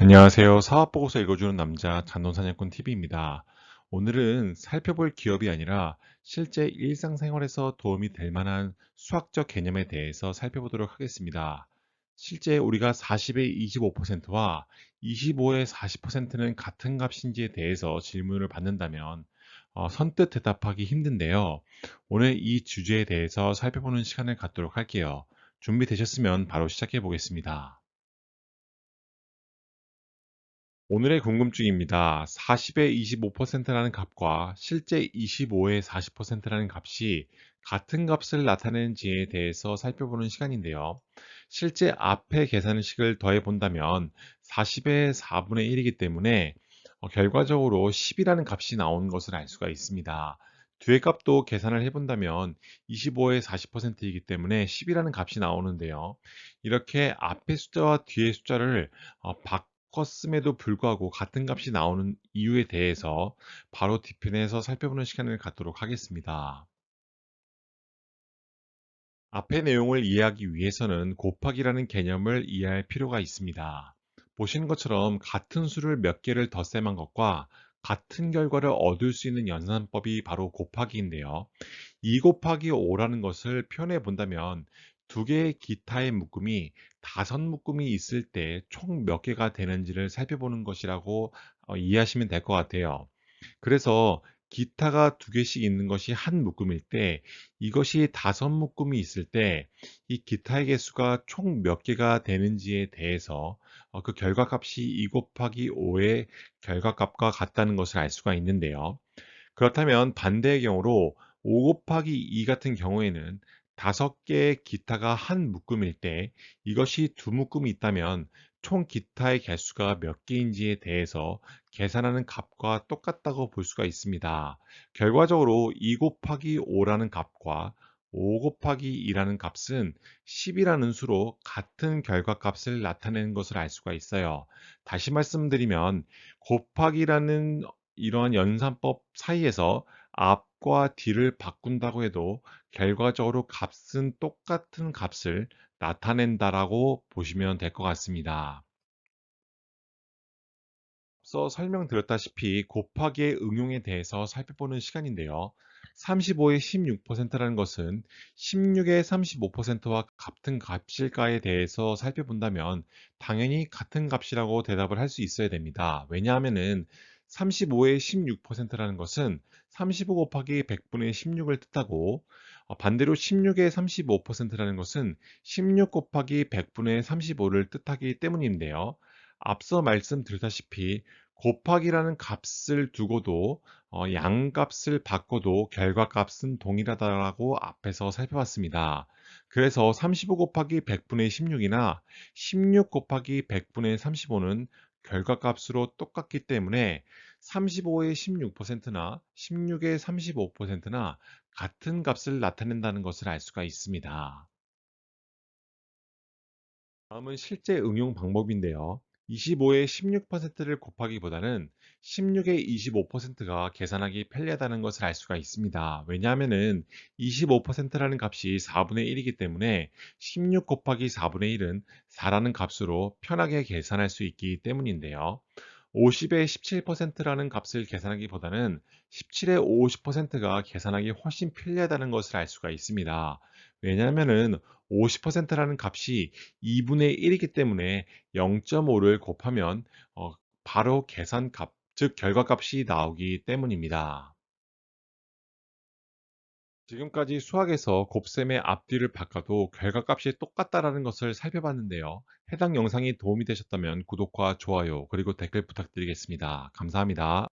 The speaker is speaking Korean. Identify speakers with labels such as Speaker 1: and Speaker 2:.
Speaker 1: 안녕하세요. 사업보고서 읽어주는 남자 잔돈사냥꾼 TV입니다. 오늘은 살펴볼 기업이 아니라 실제 일상생활에서 도움이 될 만한 수학적 개념에 대해서 살펴보도록 하겠습니다. 실제 우리가 40의 25%와 25의 40%는 같은 값인지에 대해서 질문을 받는다면 선뜻 대답하기 힘든데요. 오늘 이 주제에 대해서 살펴보는 시간을 갖도록 할게요. 준비되셨으면 바로 시작해 보겠습니다. 오늘의 궁금증입니다. 40의 25%라는 값과 실제 25의 40%라는 값이 같은 값을 나타내는지에 대해서 살펴보는 시간인데요. 실제 앞에 계산식을 더해 본다면 40의 4분의 1이기 때문에 결과적으로 10이라는 값이 나오는 것을 알 수가 있습니다. 뒤의 값도 계산을 해본다면 25의 40%이기 때문에 10이라는 값이 나오는데요. 이렇게 앞의 숫자와 뒤의 숫자를 컸음에도 불구하고 같은 값이 나오는 이유에 대해서 바로 뒤편에서 살펴보는 시간을 갖도록 하겠습니다. 앞의 내용을 이해하기 위해서는 곱하기라는 개념을 이해할 필요가 있습니다. 보시는 것처럼 같은 수를 몇 개를 덧셈한 것과 같은 결과를 얻을 수 있는 연산법이 바로 곱하기인데요. 2 곱하기 5라는 것을 표현해 본다면 두 개의 기타의 묶음이 다섯 묶음이 있을 때 총 몇 개가 되는지를 살펴보는 것이라고 이해하시면 될 것 같아요. 그래서 기타가 두 개씩 있는 것이 한 묶음일 때 이것이 다섯 묶음이 있을 때 이 기타의 개수가 총 몇 개가 되는지에 대해서 그 결과값이 2 곱하기 5의 결과값과 같다는 것을 알 수가 있는데요. 그렇다면 반대의 경우로 5 곱하기 2 같은 경우에는 5개의 기타가 한 묶음일 때 이것이 두 묶음이 있다면 총 기타의 개수가 몇 개인지에 대해서 계산하는 값과 똑같다고 볼 수가 있습니다. 결과적으로 2 곱하기 5라는 값과 5 곱하기 2라는 값은 10이라는 수로 같은 결과값을 나타내는 것을 알 수가 있어요. 다시 말씀드리면 곱하기라는 이러한 연산법 사이에서 앞과 뒤를 바꾼다고 해도 결과적으로 값은 똑같은 값을 나타낸다라고 보시면 될 것 같습니다. 앞서 설명드렸다시피 곱하기의 응용에 대해서 살펴보는 시간인데요. 35의 16%라는 것은 16의 35%와 같은 값일까에 대해서 살펴본다면 당연히 같은 값이라고 대답을 할 수 있어야 됩니다. 왜냐하면 35의 16%라는 것은 35 곱하기 100분의 16을 뜻하고 반대로 16의 35%라는 것은 16 곱하기 100분의 35를 뜻하기 때문인데요. 앞서 말씀드렸다시피 곱하기라는 값을 두고도 양값을 바꿔도 결과값은 동일하다라고 앞에서 살펴봤습니다. 그래서 35 곱하기 100분의 16이나 16 곱하기 100분의 35는 결과값으로 똑같기 때문에 35의 16%나 16의 35%나 같은 값을 나타낸다는 것을 알 수가 있습니다. 다음은 실제 응용 방법인데요. 25의 16%를 곱하기보다는 16의 25%가 계산하기 편리하다는 것을 알 수가 있습니다. 왜냐하면 25%라는 값이 4분의 1이기 때문에 16 곱하기 4분의 1은 4라는 값으로 편하게 계산할 수 있기 때문인데요. 50의 17%라는 값을 계산하기보다는 17의 50%가 계산하기 훨씬 편리하다는 것을 알 수가 있습니다. 왜냐하면 50%라는 값이 2분의 1이기 때문에 0.5를 곱하면 바로 계산값, 즉 결과값이 나오기 때문입니다. 지금까지 수학에서 곱셈의 앞뒤를 바꿔도 결과값이 똑같다라는 것을 살펴봤는데요. 해당 영상이 도움이 되셨다면 구독과 좋아요 그리고 댓글 부탁드리겠습니다. 감사합니다.